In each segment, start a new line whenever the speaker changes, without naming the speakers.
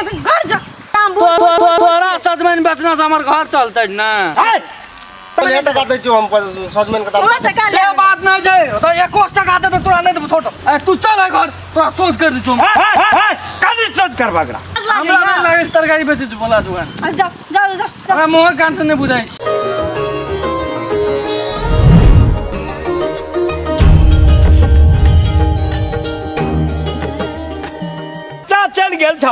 दिए घर जा
तोरा सजमैन बेचना से हमर घर चलतै ना
तो ये टका दे हम सजमैन का दाम
से बात नहीं जाए तो 1 टका दे तो तोरा नहीं दे छोड़ तू चल घर तोरा सोच कर दे
काजी सोच कर बगड़ा
हमरा नहीं लागे इस तरकारी बेचे तू बोला दुकान
जाओ जाओ जाओ
हमरा मोह कान से नहीं बुझाई
चल गेल छ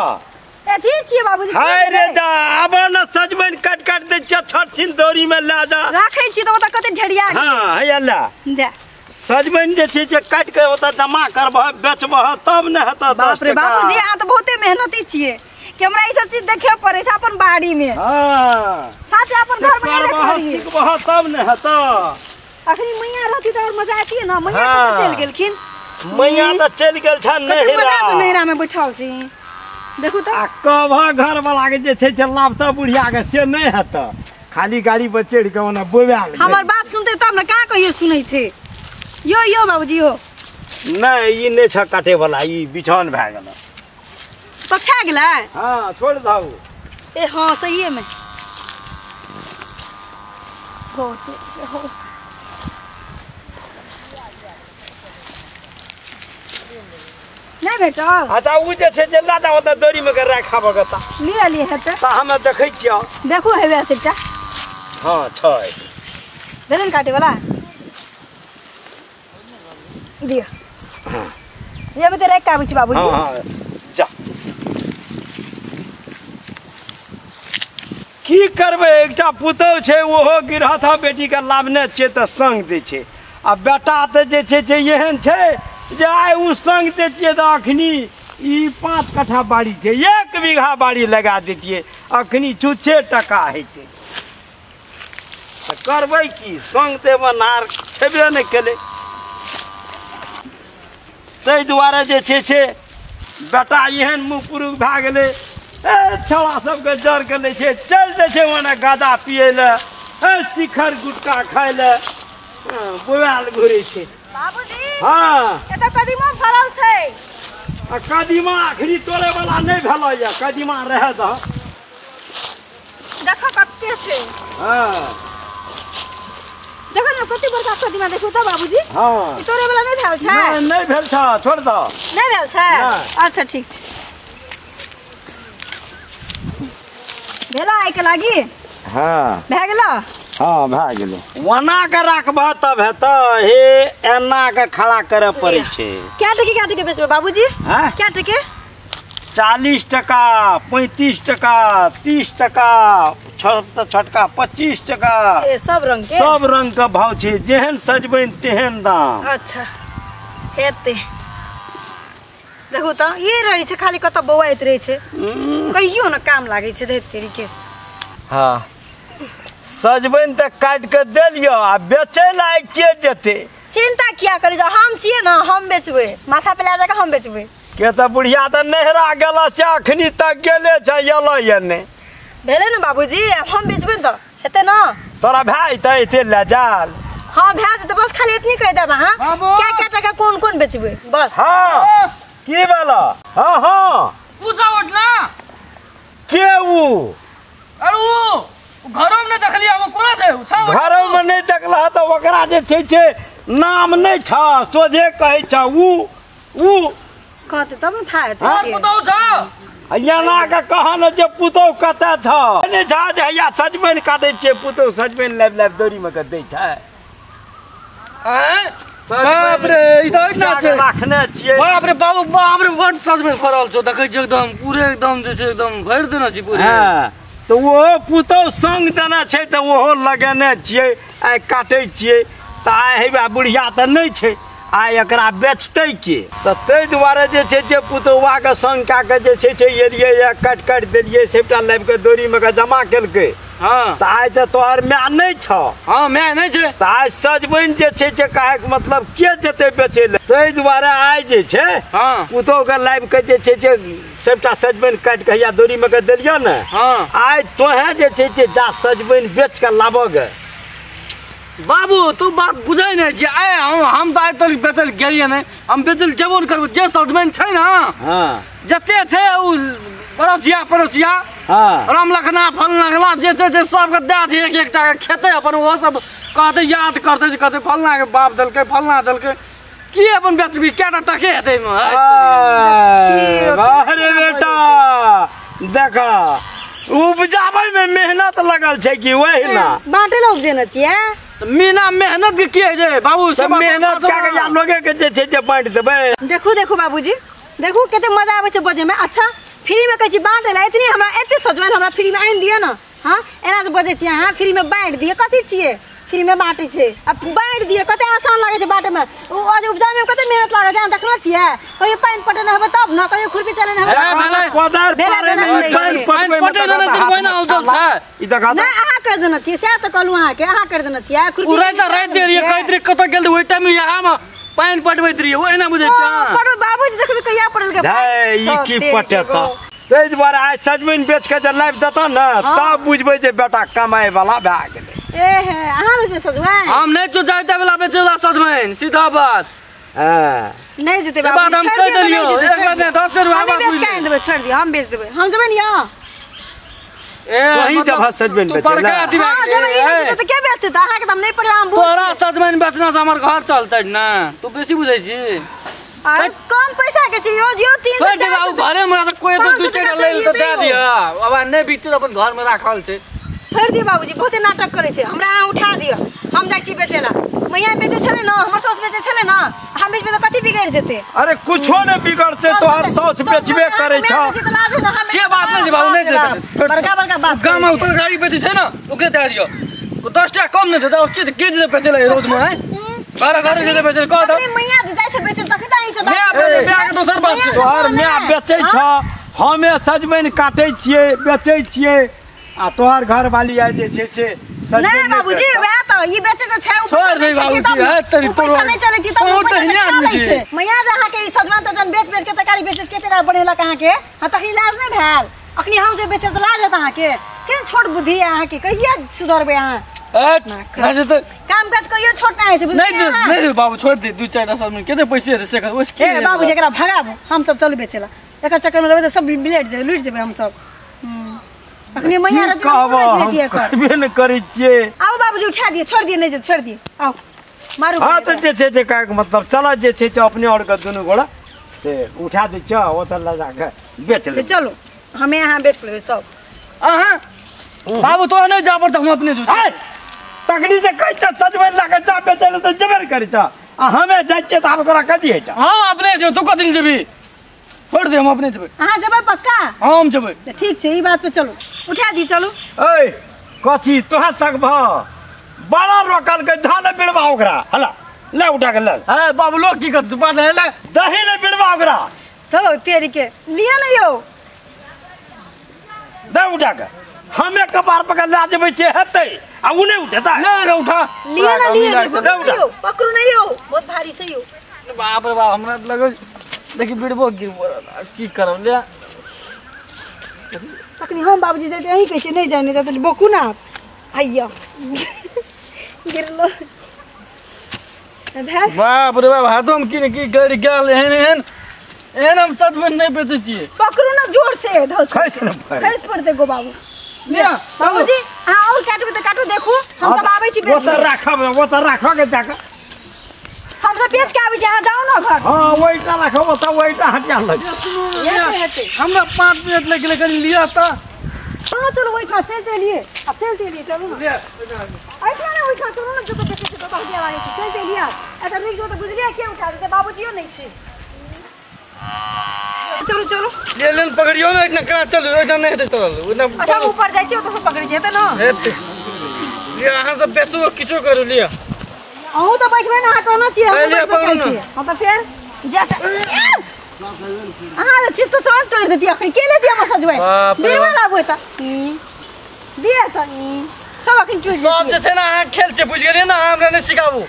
एथी छिए बाबूजी
हाय रे जा अब न सजमैन काट दे छठ सिंदूरी में ला जा
राखै छी त ओता कते झड़िया
हां है अल्लाह
दे
सजमैन जे छै काट के ओता जमा करबह बेचबह तब न हेत 10
बाप रे बाबूजी आ त बहुते मेहनती छिए कि हमरा ई सब चीज देखे पड़े छै अपन बाड़ी में
हां
साथे अपन घर में रखिए
सीखबह तब न हेत
अखनी मैया रहती त और मजा आती ना मैया कत चल गेलखिन
मैया त चल गेल छ
नहिरा में बैठल छी देखू तो
कभा घर वाला के जे छै लाभता बुढ़िया के से नहीं हेत खाली गाड़ी पर चढ़ के ओना बोबाल
हमर बात सुनते तब न का कहियो सुनै छै यो बाबूजी हो
नहीं ई नहीं छ काटे वाला ई बिछौन भ गेल
पछा गेलै
हां छोड़ दऊ
ए हां सही में हो नहीं बेटल
अच्छा उ जे छै लादा ओता दोरी में के राखा बगता
लिए हेत
त हम देखै छियो
देखू हेबे सेटा
हां छै
देलन काटे वाला दिया
हां
ये बते रे का बुझी बाबूजी
हां जा की करबे एकटा पुतौ छै ओहो गिरहथा बेटी के लाभने छै त संग दे छै आ बेटा त जे छै एहन छै जे आइ उ संग दे छिए त अखनी ई 5 कट्ठा बाड़ी छै 1 बीघा बाड़ी लगा देतिए अखनी छुछे टका हेते त करबै की संग देब नार छेबे नै केले तै दुआरे जे छै बेटा एहन मुँह पुरुष भए गेलै ए छौड़ा सबके जड़ के लै छै चल जाइ छै ओना गादा पिए ले ए शिखर गुटका खाय ले बोआल घुरै छै
बाबूजी
हां
ए त कदीमा फरल छै
आ कदीमा आखरी तोड़े वाला नहीं भेलो या कदीमा रहे द
देखो कते छै
हां
देखो ना कते बड़का कदीमा देखो त बाबूजी
हां
तोड़े वाला नहीं भेल छै
नहीं भेल छ छोड़ द
नहीं भेल छै अच्छा ठीक छै भेला आइ के लागी
हां
भए गेलो
हां भए गेलो वना के राखबा तब हेत हे एना के खड़ा करे पड़ै छै
क्या टके बेचबे बाबूजी
हां
क्या टके
40 टका 35 टका 30 टका छोटका 25 टका
ए सब रंग
के भाव छै जेहन सजबैन तेहन दाम
अच्छा हेते देखो त ये रही छै खाली कत बौआइत रही छै कहियो न काम लागे छै धैर तेरी के
हां सजबैन त काट के देलियो आ बेचै लायक के जेते
चिंता किया करी जा हम छिए न हम बेचबे माथा पे ला जाके हम बेचबे
के त बुढ़िया त नहरा गेला से अखनी तक गेले छ यलो यने
भेले न बाबूजी हम बेचबे त हेते न
तोरा भाई त एते लजाल
हां भाई त बस खाली इतनी कह देबा हां क्या टका कौन बेचबे बस
हां की वाला हां हां
पूजा उठना
के उ
अरे वो घरों में देखली हम कोना छै
घरों में नहीं देखला त ओकरा जे छै नाम नहीं छ सोझे कहै छ उ
कहते तब न था
और पुतौ छ
अयना के कहन जे पुतौ कत छ ने छ जे या सजमैन काटै छै पुतौ सजमैन लाब दौरी में के दै छै
हैं बाप रे ई त इतना छै
राखने छियै
बाप रे बड सजमैन फरल छ देखै छ एकदम पूरे एकदम जे छै एकदम भरि देना छी पूरे
हां तो वो पुतौ संग देना छै त ओहो लगेने छियै आइ काटै छियै त आइ हेबा बुढ़िया त नहीं छै आइ एकरा बेचतै के त तै दुआरे जे छै पुतौवा के संग का के जे छै एलियै या काट देलियै सेटा लाब के दोरी में के जमा केलकै
हां
त आइ त तोहर मैं नहीं छ
हां मैं नहीं छै
त आइ सजबैन जे छै काहे के मतलब के जेते बेचै ले तै दुआरे आइ जे छै
हां
पुतौ के लाब के जे छै सबटा सजबैन काट के या दोरी में के देलियो ने
हां
आइ तोहे जे छै जा सजबैन बेच के लाबो गे
बाबू तू बात बुझै नै जे आइ हम त आइ तक बेचल गेलिए नै हम बेचल जेबो न करबो जे सजमैन छै ना
हां
जते छै उ पड़ोसिया
हाँ
राम लखना फल लखना जे सबके दे दिए एक एकटा खेते अपन वो सब कहते याद करते जे कहते फलना के बाप दलके फलना दलके की अपन बेचबी केटा टके हेतै में
अरे बेटा देखा उपजाबै में मेहनत लगल छै कि वही ना
बाटे लोग देना चाहिए
मीना मेहनत के किए जे बाबू
सब मेहनत क्या के या लोगे के जे छै जे बांट देबै
देखू बाबूजी देखू केते मजा आबै छै बजे में अच्छा फ्री में कहै छी बांटे ला इतनी हमरा एते सजवन हमरा फ्री में आइन दियो ना हां एना से बजे छी हां फ्री में बांट दिए कथि छिए फ्री में बांटे छै अब बांट दिए कते आसान लागे छै बांटे में ओ आज उपजा में कते मेहनत लागे छै देखना छिए कहियो पानी पटे न होबे तब न कहियो खुरपी चले न होबे
कोदार पारे में पानी
पटे न से कोइ न उजल छै
ई देखा
ना अहाँ कर देना छिए से त कहलु अहाँ के अहाँ कर देना छिए खुरपी
रात देरिए कहै कत गेल ओइ टाइम यहाँ में पानी पटबैत रहिए ओहिना बुझै छै
पर बाबूजी देखबे कहिया पड़ल के
धै ई की पटेता तै दुआरे आइ सजमैन बेच के जे लाइव देता न तब बुझबै जे बेटा कमाए वाला भए गेलै
ए हे अहाँ में सजमैन
हम नहीं तो जाते वाला बेचेला सजमैन सीधा बात
हां
नहीं जेते
बाबू बात हम कह देलियो एक बार ने 10 रुपया
हम बेच के देबै छोड़ दियो हम बेच देबै हम जेबै न यहां
वही जब सजमैन बेचेला
हां जेबै त के बेचते त अहाँ के दाम नहीं पड़े हम
तोरा सजमैन बेचना से हमर घर चलतै ना तू बेसी बुझै छी
अरे कम पैसा के चाहिए जो 300
बाबू घरे में तो कोई तो दू चार ले तो दे दिया अब नहीं बिकते तो अपन घर में राखल छै
छोड़ दियो बाबूजी बहुते नाटक करे छै हमरा अहाँ उठा दियो हम जाइ छी बेचेला मैया बेचे छले न हमर सास बेचे छले न हम बेचबे त कथि बिगड़ जेते
अरे कुछो ने बिगड़ते तोहर सास बेचबे करे छ
से बात नहीं बाबू नहीं देते
बड़का बात
गाम में उतर गाड़ी बेचे छै ना ओके दे दियो 10 टका कम नहीं देता के जे बेचेला रोज में है घर जे बेचे कह दो
मैया जाइ से बेचे तखन त ई से
मैं के दोसर बात छै
तोहर मैं बेचै छ हमे सजमैन काटै छियै बेचै छियै आ तोहर घर वाली आइ जे छै
नहीं बाबूजी वे तो ये बेचे तो छै
छोड़ दे बाबूजी है तेरी तो
नहीं चलती तो
बहुत ही आदमी छै
मैया जहां के सजमैन त जन बेच के तरकारी बेच के तेरा बनेला कहां के हां त इलाज नहीं भेल अखनी हम जे बेचे त लाज अहाँ के के छोट बुद्धि है अहाँ के कहिया सुधरबे अहाँ
नहीं तो
काम काज कहियो छोट नहीं है बुझलिए
नहीं बाबू छोड़ दे दू चार सजमैन केते पैसे दे से उसके
ए बाबू एकरा भगाबो हम सब चलू बेचेला एकर चक्कर में रहबे त सब बिलेट जे लूट जेबे हम सब अपने मैया रत में दिए
करबे न करै छियै
आओ बाबूजी उठा दिए छोड़ दिए नहीं छोड़ दिए आओ मारू
हां त जे छै का मतलब चला जे छै अपने और के दुनु गोड़ा से उठा दे छ ओ त लगा के बेच ले
चलो हमें यहां बेच लेबे सब
हां बाबू तो नहीं जा पड़ता हम अपने जो
तकनी से कहै छ सजमैन लगा जा बेच ले त जबर करै छ हमें जाइ छै त हम करा कथि है छ
हां अपने जो तू कथि जेबी छोड़ दे हम अपने जेबे
हां जेबे पक्का
हम जेबे
ठीक छै ई बात पे चलो उठा दी चलो
ए कथि तोहा सकभ बड़ा रोकल के धान बिड़वा ओकरा हला ले उठा के ले
ए बाबू लोग की करत बात है ले
दही ने बिड़वा ओकरा
तो तेरी के लिया नहीं हो
दे उठा के हमें कपार पकड़ ला जेबै से हेतै आ उ नहीं उठेता
ले उठा
लिया ना लिया पकड़ू नहीं हो बहुत भारी छै यो
बाप रे बाप हमरा लगे देखि बिड़बो गिर पड़ल की करब ले
अखनी हम बाबूजी जाते यही कैसे नहीं जाने जाते बोकू ना आइया गिरलो भेल
बाप रे बाप हाथों में की गाड़ी गेल एहन हम सजमैन नहीं बेचे छिए
पकड़ू ना जोर से
खैस न
खैस पड़ते गो बाबू
लिया
बाबूजी हां और काटबे त काटू देखू हम सब आबै छी
वो त राखब के जाके
हम सब बेच के आबै छी अहाँ जाओ ना घर
हां वहीटा राखब त वहीटा हटिया लग
हमरा 5 मिनट लगे करी लिया त
चलो चलो वही खा चलते लिए अब चलते लिए चलो ना
लिया
आई था ना वही खा चलो ना जो तो बेचे तो बाबू आवाज चलते लिया ऐसा नहीं जो तो गुजरिया के उठा देते बाबूजी नहीं थे चलो चलो
ले पकड़ियो ना इतना कहां चल इतना नहीं है चल इतना
अच्छा ऊपर जाई छी तो सब पकड़ी जेते ना
ये अहाँ सब बेचो किछो करू लिया
अहू तो बैठबे ना कहना छी हम
ले पकड़ू ना
हां तो फिर जैसे अहाँ चीज तो सब तोड़ देती अखनी के ले दिया सजवे बिरवा लाबो त दिया त सब अखनी चूर देती
सब जे छै ना अहाँ खेल छै बुझ गेलिए ना हमरा नहीं सिखाबू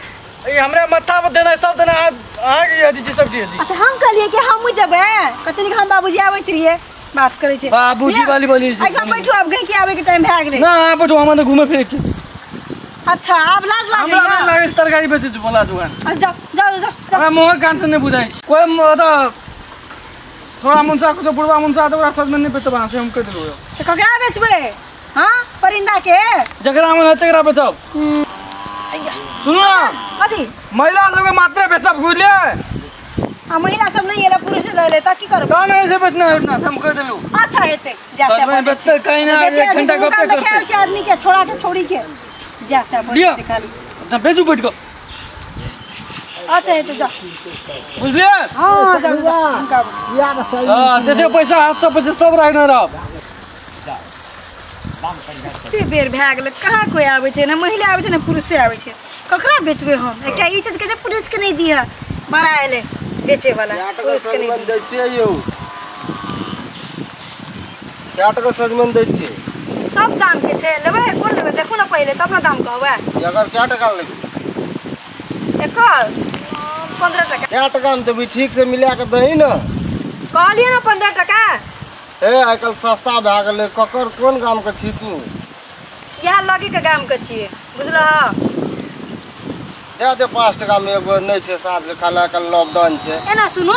ई हमरे मत्था पर देना सब देना अहाँ के यदि सब दे दी
अच्छा हम कहलिए कि हम जबे कतनी हम बाबूजी आवैत रहिए बात करे छै
बाबूजी वाली बोली
अच्छा बैठो अब गई के आवे के टाइम भए गेलै
ना आ बैठो हम तो घूमे फिरे छी
अच्छा अब लाज लागे
हमरा लागे तरकारी बेचे छु बोला दुकान
अच्छा जाओ जाओ जाओ
हमरा मोह कान से नहीं बुझाई कोई तो छोड़ा मुंसा को बुढ़वा मुंसा तो सजमन नहीं बेचबा से हम कह दिलो
तो ककरा बेचबे हां परिंदा के
जकरा मन हते करा बेचब सुनो
कथी
महिला लोग मात्र बेचब बुझले
आ महिला सब नहीं एला पुरुष ले त की करब
का नहीं से बेचना है ना हम कह दिलो
अच्छा हेते जाते
सजमन बेचते कहीं ना एक घंटा गप पे करते
आदमी के छोड़ा के छोड़ी के जाता बोल खाली
अपना बेचू बैठ को
अच्छा हेते जा
बुझले
हां जा याद सही
हां दे पैसा हाथ से पैसा सब रखना रह
ते बेर भए गेल कहाँ कोई आबै छै ना महिला आबै छै ना पुरुष से आबै छै ककरा बेचबे हम एकटा ई छै के पुरुष के नहीं दिया बड़ा एले बेचे वाला पुरुष के नहीं
दै छियै यौ क्या टका सजमन दै छियै
सब दाम के छै लेबै कोन लेबै देखू ना पहिले तब ना दाम कहबै
अगर क्या टका लेबै
एकर 15 टका
क्या टका में देबी ठीक से मिला के दही ना
कहलिए ना 15 टका
हे आजकल सस्ता भए गेलै ककर कोन गाम के छी तू
यहाँ लगे के गाम के छिए बुझलह
दे 5 टका में एगो नहीं छै साथ खाला कल लॉकडाउन छै
एना सुनो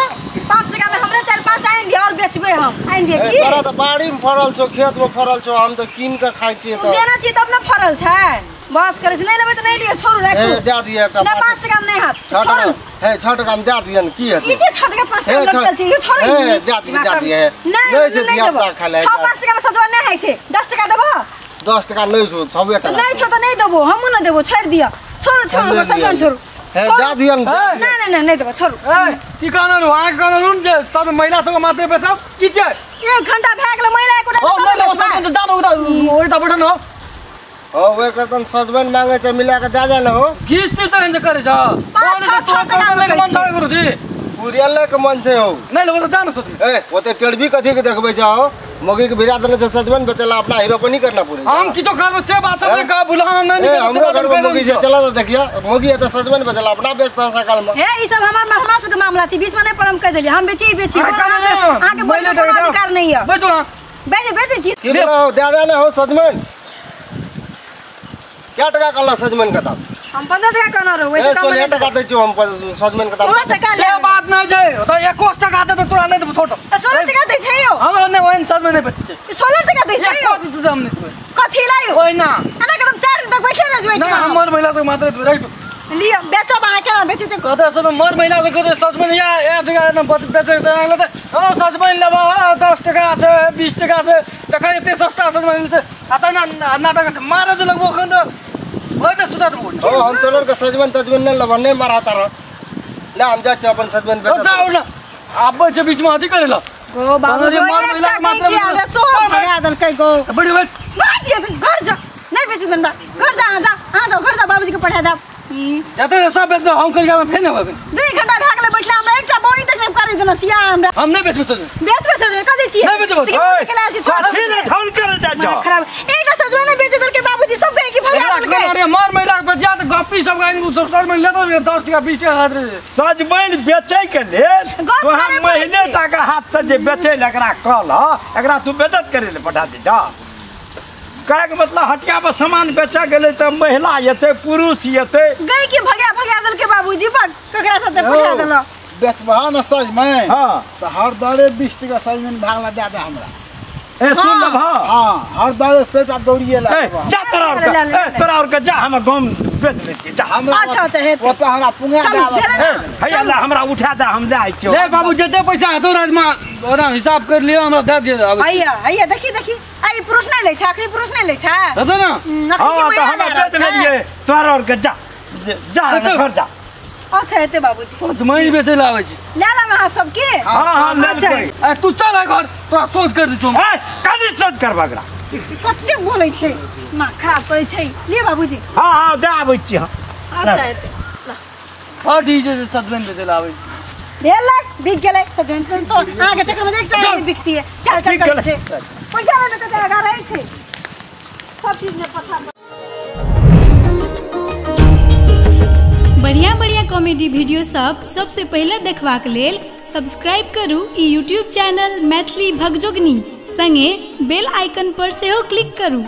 5 टका में हमरे 4-5 आइन दिए और बेचबे हम आइन दिए की
तोरा तो बाड़ी में फरल छौ खेत में फरल छौ हम तो कीन के खाइ छियै
तू जेना छी तब ना फरल छै बस करे नहीं लेबै त नहीं लियो छोड़ू राख
हे दे दिए एकटा
ना 5 टका में नहीं हाथ
6 टका हे 6 टका में दे दियन की हेतै
ई जे 6 टका 5 टका लगल छै यो छोड़ू
हे दे दिए नहीं छै दिया ता खाला
6-5 टका में सजवा नहीं है छै 10 टका देबो
10 टका नहीं छौ 6 टका
नहीं छौ तो नहीं देबो हमहु ना देबो छोड़ दिया छोड़ू छोड़ू सजवन छोड़ू
हे दे दियन
नहीं देबो छोड़ू
ए की कानून वहां कानून जे सब महिला सब मात्र बेचब की छै
1 घंटा भए गेल महिला एको
ओ महिला सब दान उधर ओइ त बैठन हो
ओ वे कतन सजमन मांगे त मिला के दे ना हो
किस्त त नहीं करे छ मन करू दी
पुरियल के मन छै हो
नहीं लोग तो जान सोच
ए ओते टेढ़बी कथी के देखबै जाओ मगी के बिरा देने से सजमन बेचला अपना हीरो को नहीं करना पड़े
हम किछो करबो से बात सब का बुलाना नहीं
ए हमरो घर में मगी चला तो देखिया मगी है तो सजमन बेचला अपना बेच पैसा काल में
हे ई सब हमरा सब के मामला छै बीच में नहीं परम कह देली हम बेची आके बोलने कोनो अधिकार नहीं है
बैठो ना
बेचे छी
की बनाओ दे ना हो सजमन क्या टका कल सजमन का दाम
हम 15 टका कहना रहो वैसे कम
16 टका दै छियो हम सजमन का दाम
16 टका ले
से बात नहीं छै तो 21 टका दे तो तोरा नहीं देबो छोटो
तो 16 टका दै छै यो
हम ने ओइन सब में नहीं बेचे
16 टका दै छै यो
तो दाम नहीं देबो
कथी लायो
ओइ ना
एना के तुम 4 दिन तक बैठे रह जबै
ना हमर महिला तो मात्र राइट
लियो बेचो बना के बेचो छै
कहते सब मर महिला को कहते सजमन या 1 टका न बेचे त ओ सजमन लेबो 10 टका छै 20 टका छै टका एते सस्ता सजमन छै आता ना नाटक मारे जे लगबो खन त ओइने सुता दबो
ओ हम तोर के सजमन तजमन न लबने माराता रह ले हम जा छ अपन सजमन बेच
जाओ ना आबै छै बीच में अथी करेला
गो बाबू
अरे मार महिला के मात्र
अरे सो भगा दल कई गो
बड़ी बात
बात ये घर जा नहीं बेच दंडा घर जा घर जा बाबूजी के पढ़ा दा
जाते सब बेच हम कल में फेन हो
2 घंटा भए गेलै बैठला हमरा एकटा बोनी तक नहीं करे देना छिया हमरा
हम नहीं बेचबो
बेचबे से कथि छियै
नहीं बेचबो
कथी ने झौल करे जा जा
खराब एक सजवा नहीं बेच दल के बाबूजी सब कहे कि भगा दल के
अरे मार महिला के बच्चा तो गप्पी सब गाइन सर में ले तो 10 टका 20 टका हाथ रे
सजमन बेचे के लेल तो हम महीने टका हाथ से जे बेचे एकरा कल एकरा तू बेचत करे ले पठा दे जा काहे के मतलब हटिया पर सामान बेचा गेले त महिला येते पुरुष येते
गई कि भगा दल के बाबूजी पर ककरा साथे पठा दल
बेचबा न सजमन
हां
तो हर दाले 20 टका सजमन भागला दे दे हमरा
ए सुन ल हां
हां हर दाले से ता दौड़िए ला
जा तोरा और का जा हम गम बेच लेती जा
हमरा
अच्छा हेत
ओ त हमरा पुंगा दे
हे अल्लाह हमरा उठा दे हम जाय छियो
ले बाबू जते पैसा हाथो राज में ओरा हिसाब कर लियो हमरा दे दे अब
आइया देखी आई पुरुष नहीं ले छै आखरी पुरुष नहीं ले छै
दादा ना
हां तो हम बेच लेलिए तोरा और के जा घर जा
अच्छा हेते बाबूजी
तुम्हारी बेचे लावे छी
ले ला में सब के
हां ले
ए तू चल घर तोरा सोच कर दी तुम
ए काजी सोच कर बगड़ा
कते बोलै छै ना खराब करे छै ले बाबूजी
हां जा आबै छी
अच्छा हेते
और डीजे सजमन बेचे लावे
भेल बिक गेलै सजन तो आगे चक्कर में एक टाइम बिकती है चल कर छै पैसा में कते आगा रहै छै सब चीज में पछा
बढ़िया कॉमेडी वीडियो सबसे पहले देखबाक लेल सब्सक्राइब करू ई यूट्यूब चैनल मैथिली भगजोगनी संगे बेल आइकन पर सेहो क्लिक करू।